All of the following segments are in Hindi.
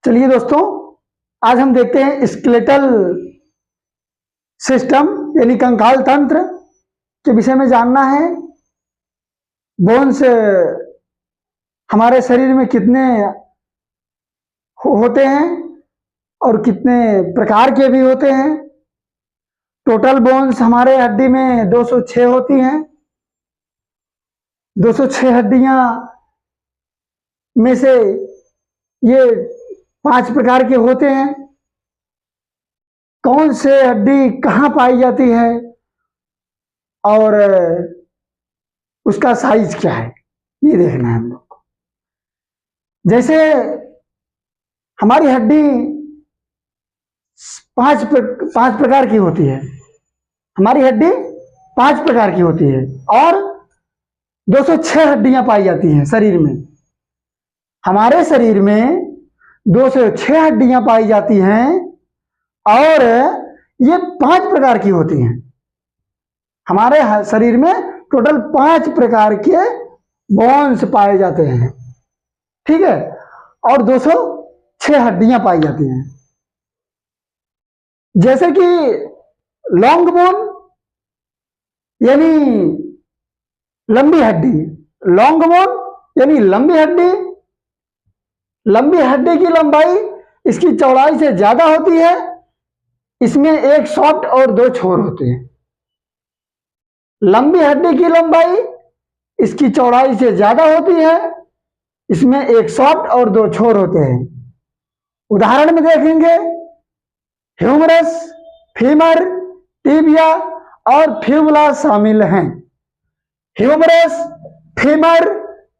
चलिए दोस्तों, आज हम देखते हैं स्केलेटल सिस्टम यानी कंकाल तंत्र के विषय में जानना है। बोन्स हमारे शरीर में कितने होते हैं और कितने प्रकार के भी होते हैं। टोटल बोन्स हमारे हड्डी में 206 होती हैं। 206 हड्डियां में से ये 5 प्रकार के होते हैं। कौन से हड्डी कहाँ पाई जाती है और उसका साइज क्या है, ये देखना है हम लोग को। जैसे हमारी हड्डी 5 प्रकार की होती है। हमारी हड्डी 5 प्रकार की होती है और 206 हड्डियां पाई जाती हैं शरीर में। हमारे शरीर में 206 हड्डियां पाई जाती हैं और ये 5 प्रकार की होती हैं। हमारे शरीर में टोटल 5 प्रकार के बोन्स पाए जाते हैं, ठीक है, और 206 हड्डियां पाई जाती हैं। जैसे कि लॉन्ग बोन यानी लंबी हड्डी, लॉन्ग बोन यानी लंबी हड्डी। लंबी हड्डी की लंबाई इसकी चौड़ाई से ज्यादा होती है। इसमें एक सॉफ्ट और 2 छोर होते हैं। लंबी हड्डी की लंबाई इसकी चौड़ाई से ज्यादा होती है। इसमें एक सॉफ्ट और 2 छोर होते हैं। उदाहरण में देखेंगे, ह्यूमरस, फीमर, टिबिया और फिबुला शामिल हैं। ह्यूमरस, फीमर,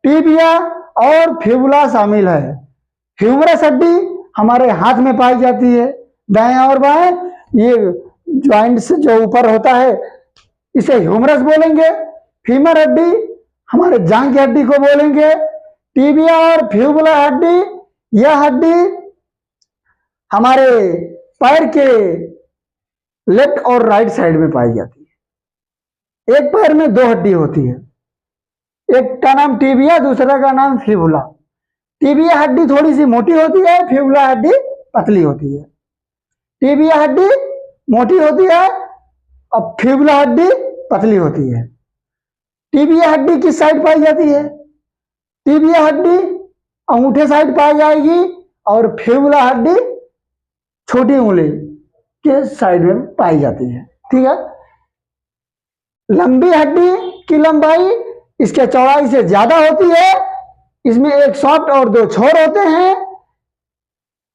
टिबिया और फिबुला शामिल है। ह्यूमरस हड्डी हमारे हाथ में पाई जाती है, दाएं और बाएं। ये ज्वाइंट्स जो ऊपर होता है इसे ह्यूमरस बोलेंगे। फीमर हड्डी हमारे जांघ की हड्डी को बोलेंगे। टिबिया और फिबुला हड्डी, यह हड्डी हमारे पैर के लेफ्ट और राइट साइड में पाई जाती है। एक पैर में 2 हड्डी होती है, एक का नाम टिबिया, दूसरा का नाम फिबुला। टिबिया हड्डी थोड़ी सी मोटी होती है, फिबुला हड्डी पतली होती है। टिबिया हड्डी मोटी होती है और फिबुला हड्डी पतली होती है। टिबिया हड्डी किस साइड पाई जाती है? टिबिया हड्डी अंगूठे साइड पाई जाएगी और फिबुला हड्डी छोटी उंगली के साइड में पाई जाती है, ठीक है। लंबी हड्डी की लंबाई इसके चौड़ाई से ज्यादा होती है। इसमें एक सॉफ्ट और 2 छोर होते हैं।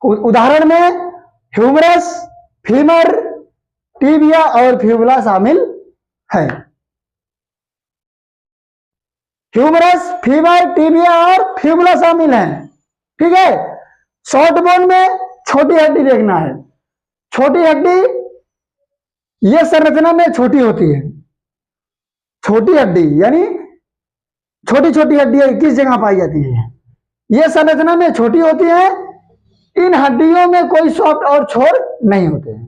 उदाहरण में ह्यूमरस, फीमर, टिबिया और फिबुला शामिल है। ह्यूमरस, फीमर, टिबिया और फिबुला शामिल हैं, ठीक है। शॉर्ट बोन में छोटी हड्डी देखना है। छोटी हड्डी यह संरचना में छोटी होती है। छोटी हड्डी यानी छोटी छोटी हड्डियां किस जगह पाई जाती है? यह संरचना में छोटी होती है। इन हड्डियों में कोई सॉफ्ट और छोर नहीं होते हैं।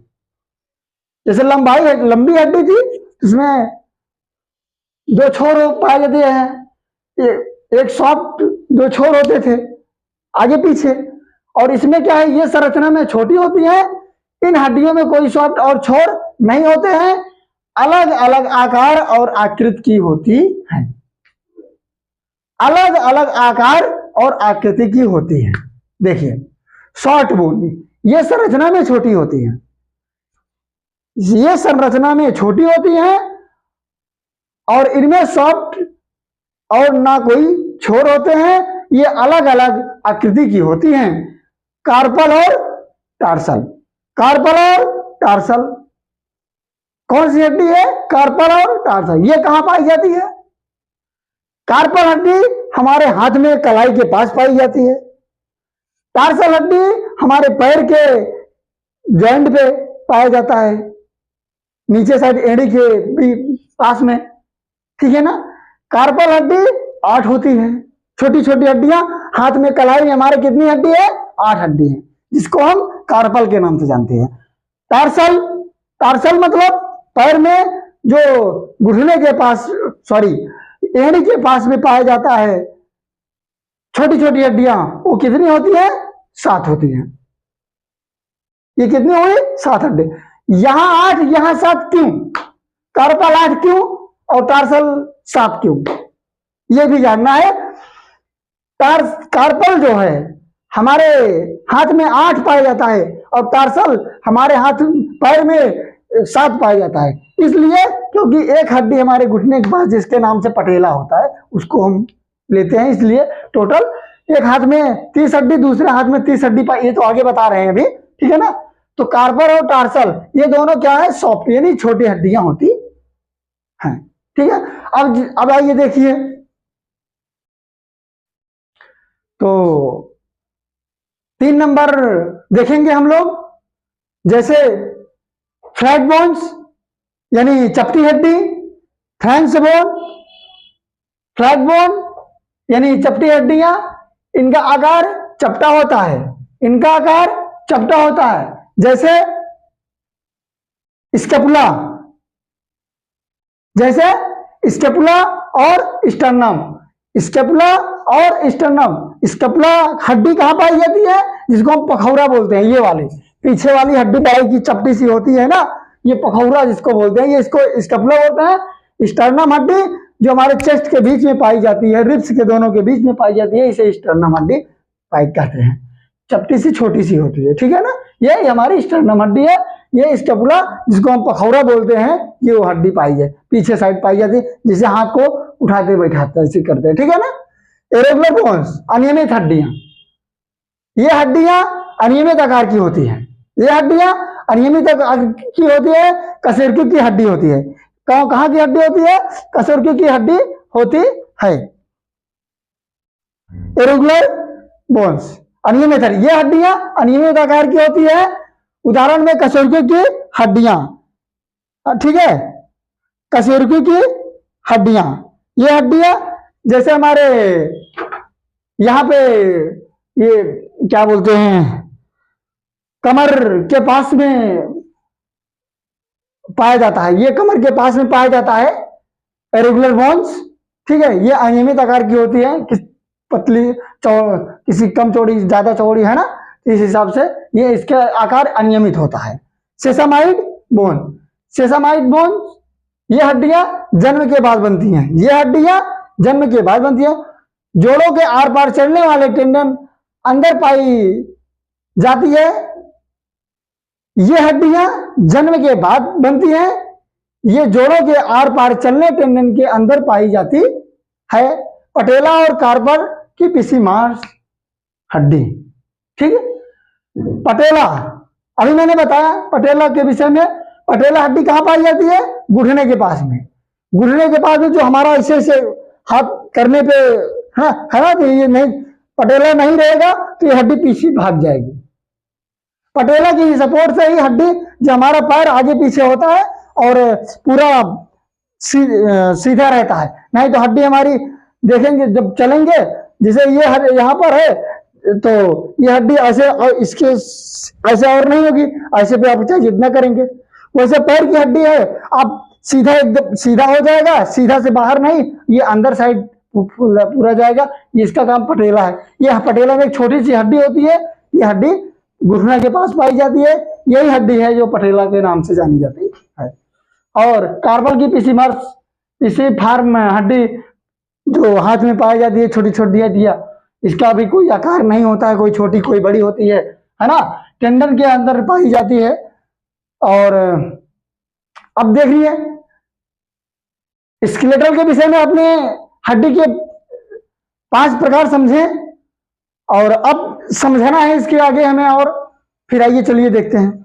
जैसे लंबी हड्डी थी, इसमें 2 छोर पाए जाते हैं। एक सॉफ्ट 2 छोर होते थे आगे पीछे। और इसमें क्या है, ये संरचना में छोटी होती है। इन हड्डियों में कोई सॉफ्ट और छोर नहीं होते हैं। अलग अलग आकार और आकृति की होती है। अलग अलग आकार और आकृति की होती है। देखिए, शॉर्ट बोन ये संरचना में छोटी होती है। ये संरचना में छोटी होती है और इनमें सॉफ्ट और ना कोई छोर होते हैं। ये अलग अलग आकृति की होती हैं। कार्पल और टार्सल। कार्पल और टार्सल कौन सी हड्डी है? कार्पल और टार्सल। ये कहां पाई जाती है? कार्पल हड्डी हमारे हाथ में कलाई के पास पाई जाती है। टार्सल हड्डी हमारे पैर के जॉइंट पे पाया जाता है, नीचे साइड एड़ी के भी पास में, ठीक है ना। कार्पल हड्डी 8 होती है। छोटी छोटी हड्डियां हाथ में कलाई में हमारे कितनी हड्डी है? 8 हड्डी है, जिसको हम कार्पल के नाम से जानते हैं। टार्सल, टार्सल मतलब पैर में जो घुटने के पास, एड़ी के पास में पाया जाता है छोटी छोटी हड्डियां, वो कितनी होती है? 7 होती हैं। ये कितनी हुई? 7 हड्डी। यहां 8 यहां 7 क्यों? कार्पल 8 क्यों और टार्सल 7 क्यों? ये भी जानना है। कार्पल जो है हमारे हाथ में 8 पाया जाता है और टार्सल हमारे हाथ पैर में 7 पाया जाता है। इसलिए क्योंकि एक हड्डी हमारे घुटने के पास जिसके नाम से पटेला होता है उसको हम लेते हैं, इसलिए टोटल एक हाथ में 30 हड्डी, दूसरे हाथ में 30 हड्डी पाई। ये तो आगे बता रहे हैं अभी, ठीक है ना। तो कार्पल और टार्सल ये दोनों क्या है? सॉफ्ट यानी छोटी हड्डियां होती हैं, ठीक है। अब आइए देखिए, तो 3 नंबर देखेंगे हम लोग। जैसे फ्लैट बोन्स यानी चपटी हड्डी, फ्रैंक्स बोन, फ्लैट बोन यानी चपटी हड्डियां, इनका आकार चपटा होता है, इनका आकार चपटा होता है। जैसे स्केपुला, जैसे स्केपुला और स्टर्नम, स्केपुला और स्टर्नम। स्केपुला हड्डी कहां पाई जाती है? जिसको हम पखौरा बोलते हैं, ये वाली पीछे वाली हड्डी पाई की चपटी सी होती है ना, ये पखौरा जिसको बोलते हैं, ये इसको स्केपुला बोलते हैं। स्टर्नम हड्डी जो हमारे चेस्ट के बीच में पाई जाती है, रिब्स के दोनों के बीच में पाई जाती है, इसे स्टर्नम हड्डी पाई कहते हैं। चपटी सी छोटी सी होती है, ठीक है ना। ये हमारी स्टर्नम हड्डी है। ये स्केपुला जिसको हम पखौरा बोलते हैं, ये वो हड्डी पाई है, पीछे साइड पाई जाती है, जिसे हाथ को उठाते बैठाते ऐसे करते हैं, ठीक है ना। इरेगुलर बोन्स अनियमित हड्डियां, ये हड्डियां अनियमित आकार की होती हैं। ये हड्डियां अनियमित आकार की होती है, कशेरुकी की हड्डी होती है। कहां की हड्डी होती है? कशेरुकी की हड्डी होती है। इरेगुलर बोन्स अनियमित, ये हड्डियां अनियमित आकार की होती है। उदाहरण में कशेरुकी की हड्डियां, ठीक है, कशेरुकी की हड्डियां, ये हड्डियां जैसे हमारे यहां पे ये क्या बोलते हैं, कमर के पास में पाया जाता है, ये कमर के पास में पाया जाता है इरेगुलर बोन्स, ठीक है। ये अनियमित आकार की होती है, पतली किसी कम चौड़ी ज्यादा चौड़ी है ना, इस हिसाब से ये इसका आकार अनियमित होता है। सेसामाइड बोन, सेसामाइड बोन ये हड्डियां जन्म के बाद बनती हैं, ये हड्डियां जन्म के बाद बनती हैं। जोड़ों के आर पार चलने वाले टेंडन अंदर पाई जाती है, ये हड्डियां जन्म के बाद बनती हैं। ये जोड़ों के आर पार चलने टेंडन के अंदर पाई जाती है। पटेला और कार्पल की पिसी मांस हड्डी, ठीक है। पटेला अभी मैंने बताया पटेला के विषय में। पटेला हड्डी कहां पाई जाती है? घुटने के पास में, घुटने के पास में जो हमारा ऐसे से हाथ करने पे हाँ है ना, तो ये नहीं, पटेला नहीं रहेगा तो ये हड्डी पीछे भाग जाएगी। पटेला की सपोर्ट से ही हड्डी जो हमारा पैर आगे पीछे होता है और पूरा सीधा रहता है। नहीं तो हड्डी हमारी देखेंगे जब चलेंगे, जैसे ये यहाँ पर है तो ये हड्डी ऐसे और इसके ऐसे और नहीं होगी, ऐसे पे आप चाहे जितना करेंगे। वैसे पैर की हड्डी है, आप सीधा एकदम सीधा हो जाएगा, सीधा से बाहर नहीं, ये अंदर साइड पूरा जाएगा। ये इसका काम पटेला है। ये पटेला में एक छोटी सी हड्डी होती है, ये हड्डी घुटने के पास पाई जाती है, यही हड्डी है जो पटेला के नाम से जानी जाती है। और कार्पल की पिसी फार्म हड्डी जो हाथ में पाई जाती है, छोटी छोटी हड्डियां, इसका भी कोई आकार नहीं होता है, कोई छोटी कोई बड़ी होती है ना, टेंडन के अंदर पाई जाती है। और अब देखिए स्केलेटल के विषय में अपने हड्डी के 5 प्रकार समझे और अब समझना है इसके आगे हमें, और फिर आइए चलिए देखते हैं।